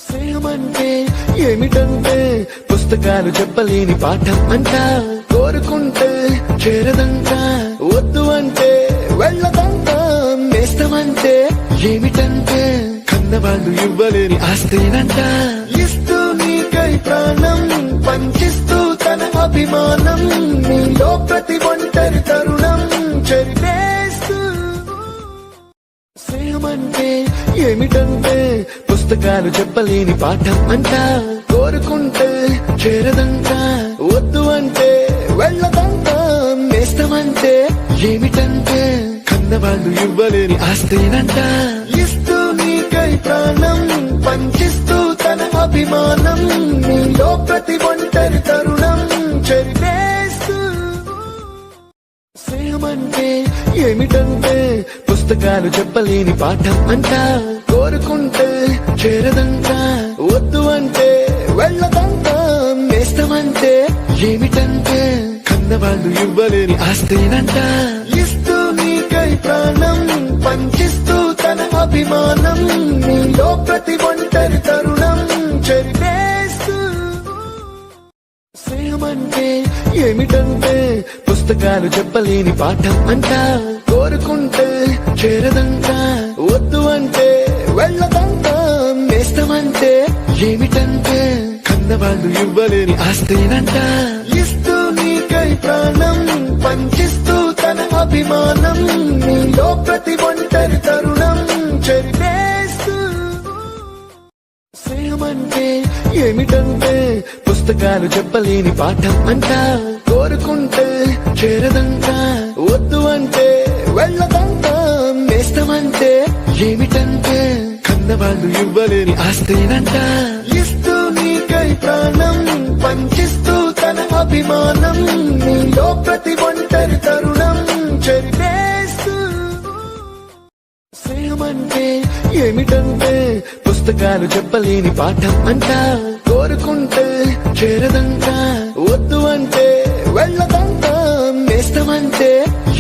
స్నేహమంటే ఏమిటంటే పుస్తకాలు చెప్పలేని పాఠం అంట, కోరుకుంటే చేరదంట, వద్దు అంటే వెళ్ళదంట. నేస్తమంటే ఏమిటంటే కన్నవాళ్ళు ఇవ్వలేని ఆస్తేనంట, ఇస్తూ నీకై ప్రాణం పంచిస్తూ తన అభిమానం, నీలో ప్రతి ఒంటరి తరుణం చెరిపేస్తూ. స్నేహమంటే ఏమిటంటే పుస్తకాలు చెప్పలేని పాఠం అంట, కోరుకుంటే చేరదంట, వద్దు అంటే వెళ్ళదంట. నేస్తమంటే ఏమిటంటే కన్నవాళ్ళు ఇవ్వలేని ఆస్తేనంట, ఇస్తూ నీకై ప్రాణం పంచిస్తూ తన అభిమానం, నీలో ప్రతి ఒంటరి తరుణం చెరిపేస్తూ. స్నేహమంటే ఏమిటంటే పుస్తకాలు చెప్పలేని పాఠం అంట, కోరుకుంటే చేరదంట, వద్దు అంటే వెళ్ళదంట. నేస్తమంటే ఏమిటంటే కన్నవాళ్ళు ఇవ్వలేని ఆస్తేనంట, ఇస్తూ నీకై ప్రాణం పంచిస్తూ తన అభిమానం, నీలో ప్రతి ఒంటరి తరుణం చెరిపేస్తూ. స్నేహమంటే ఏమిటంటే పుస్తకాలు చెప్పలేని పాఠం అంట, కోరుకుంటే చేరదంట, వద్దు అంటే వెళ్ళదంట. నేస్తమంటే ఏమిటంటే కన్నవాళ్ళు ఇవ్వలేని ఆస్తేనంట, ఇస్తూ నీకై ప్రాణం పంచిస్తూ తన అభిమానం, నీలో ప్రతి ఒంటరి తరుణం చెరిపేస్తూ. స్నేహమంటే ఏమిటంటే పుస్తకాలు చెప్పలేని పాఠం అంట, కోరుకుంటే చేరదంట, వద్దు అంటే వెళ్ళదంట. నేస్తమంటే ఏమిటంటే కన్నవాళ్ళు ఇవ్వలేని ఆస్తేనంట, ఇస్తూ నీకై ప్రాణం పంచిస్తూ తన అభిమానం, నీలో ప్రతి ఒంటరి తరుణం చెరిపేస్తూ. స్నేహమంటే ఏమిటంటే పుస్తకాలు చెప్పలేని పాఠం అంట, కోరుకుంటే చేరదంట, వద్దు అంటే వెళ్ళదంట. నేస్తమంటే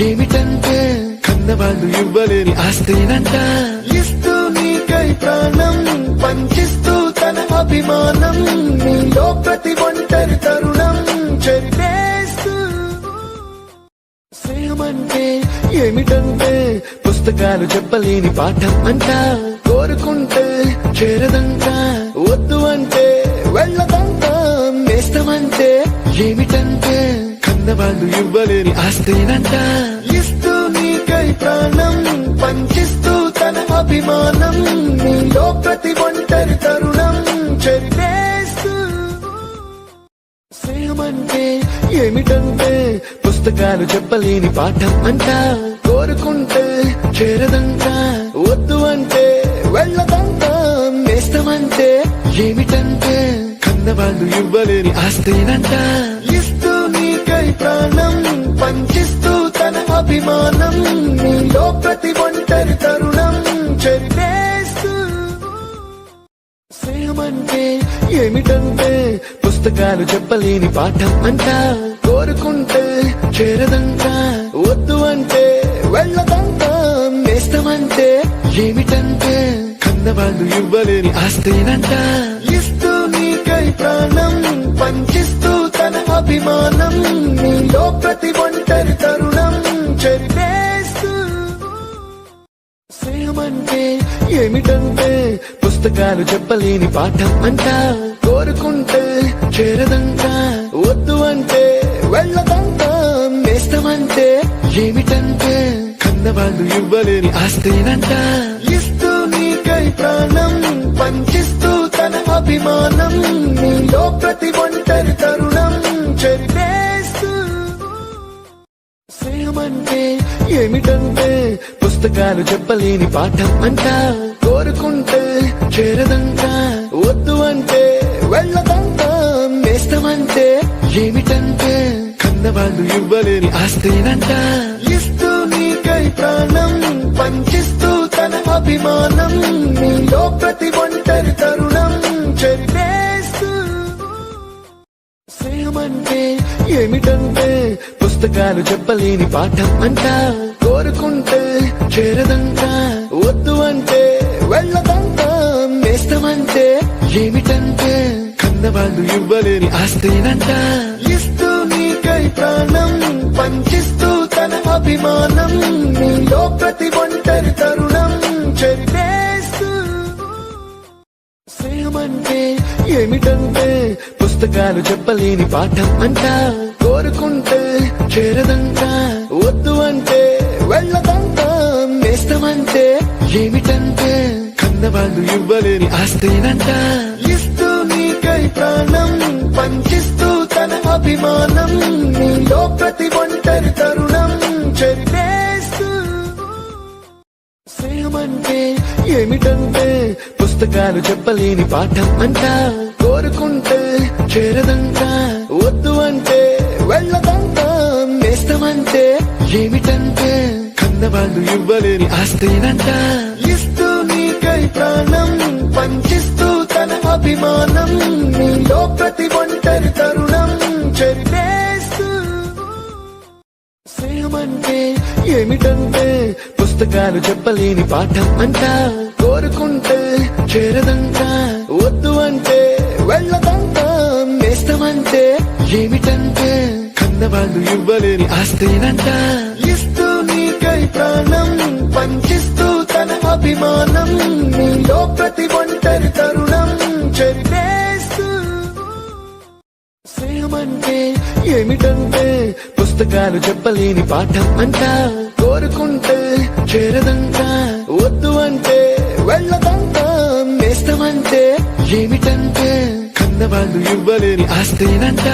ఏమిటంటే కన్నవాళ్ళు ఇవ్వలేని ఆస్తేనంట, ఇస్తూ నీకై ప్రాణం పంచిస్తూ తన అభిమానం, నీలో ప్రతి ఒంటరి తరుణం చెరిపేస్తూ. స్నేహమంటే ఏమిటంటే పుస్తకాలు చెప్పలేని పాఠం అంట, కోరుకుంటే చేరదంట, వద్దు అంటే వెళ్ళదంట. నేస్తమంటే ఏమిటంటే కన్నవాళ్ళు ఇవ్వలేని ఆస్తేనంట, ఇస్తూ నీకై ప్రాణం పంచిస్తూ తన అభిమానం, నీలో ప్రతి ఒంటరి తరుణం చెరిపేస్తూ. స్నేహమంటే ఏమిటంటే పుస్తకాలు చెప్పలేని పాఠం అంట, కోరుకుంటే చేరదంట, వద్దు అంటే వెళ్ళదంట. నేస్తమంటే ఏమిటంటే కన్నవాళ్ళు ఇవ్వలేని ఆస్తేనంట, ఇస్తూ నీకై ప్రాణం పంచిస్తూ తన అభిమానం, నీలో ప్రతి ఒంటరి తరుణం చెరిపేస్తూ. స్నేహమంటే ఏమిటంటే పుస్తకాలు చెప్పలేని పాఠం అంట, కోరుకుంటే చేరదంట, వద్దు అంటే వెళ్ళదంట. నేస్తమంటే ఏమిటంటే కన్నవాళ్ళు ఇవ్వలేని ఆస్తేనంట, ఇస్తూ నీకై ప్రాణం పంచిస్తూ తన అభిమానం, నీలో ప్రతి ఒంటరి తరుణం చెరిపేస్తూ. స్నేహమంటే ఏమిటంటే పుస్తకాలు చెప్పలేని పాఠం అంట, కోరుకుంటే చేరదంట, వద్దు అంటే వెళ్ళదంట. నేస్తమంటే ఏమిటంటే కన్నవాళ్ళు ఇవ్వలేని ఆస్తేనంట, ఇస్తూ నీకై ప్రాణం పంచిస్తూ తన అభిమానం, నీలో ప్రతి ఒంటరి తరుణం చెరిపేస్తూ. స్నేహమంటే ఏమిటంటే పుస్తకాలు చెప్పలేని పాఠం అంట, కోరుకుంటే చేరదంట, వద్దు అంటే వెళ్ళదంట. నేస్తమంటే ఏమిటంటే కన్నవాళ్ళు ఇవ్వలేని ఆస్తేనంట, ఇస్తూ నీకై ప్రాణం పంచిస్తూ తన అభిమానం, నీలో ప్రతి ఒంటరి తరుణం చెరిపేస్తూ. స్నేహమంటే ఏమిటంటే పుస్తకాలు చెప్పలేని పాఠం అంట, కోరుకుంటే చేరదంట, వద్దు అంటే వెళ్ళదంట. నేస్తమంటే ఏమిటంటే కన్నవాళ్ళు ఇవ్వలేని ఆస్తేనంట ఇస్తూ నీకై ప్రాణం పంచిస్తూ తన అభిమానం నీలో ప్రతి ఒంటరి తరుణం చెరిపేస్తూ స్నేహమంటే ఏమిటంటే పుస్తకాలు చెప్పలేని పాఠం అంట కోరుకుంటే చేరదంట వద్దు అంటే వెళ్ళదంట నేస్తమంటే ఏమిటంటే కన్నవాళ్ళు ఇవ్వలేని ఆస్తేనంట ఇస్తూ నీకై ప్రాణం పంచిస్తూ తన అభిమానం నీలో ప్రతి ఒంటరి తరుణం చెరిపేస్తూ స్నేహమంటే ఏమిటంటే పుస్తకాలు చెప్పలేని పాఠం అంట కోరుకుంటే చేరదంట వద్దు అంటే వెళ్ళదంట నేస్తమంటే ఏమిటంటే కన్నవాళ్ళు ఇవ్వలేని ఆస్తేనంట ఇస్తూ నీకై ప్రాణం పంచిస్తూ తన అభిమానం నీలో ప్రతి ఒంటరి తరుణం చెరిపేస్తూ స్నేహమంటే ఏమిటంటే పుస్తకాలు చెప్పలేని పాఠం అంట కోరుకుంటే చేరదంట వద్దు అంటే వెళ్ళదంట నేస్తమంటే ఏమిటంటే కన్నవాళ్ళు ఇవ్వలేని ఆస్తేనంట ఇస్తూ నీకై ప్రాణం పంచిస్తూ తన అభిమానం నీలో ప్రతి ఒంటరి తరుణం చెరిపేస్తూ స్నేహమంటే ఏమిటంటే పుస్తకాలు చెప్పలేని పాఠం అంట కోరుకుంటే చేరదంట వద్దు అంటే వెళ్ళదంట నేస్తమంటే ఏమిటంటే కన్నవాళ్ళు ఇవ్వలేని ఆస్తేనంట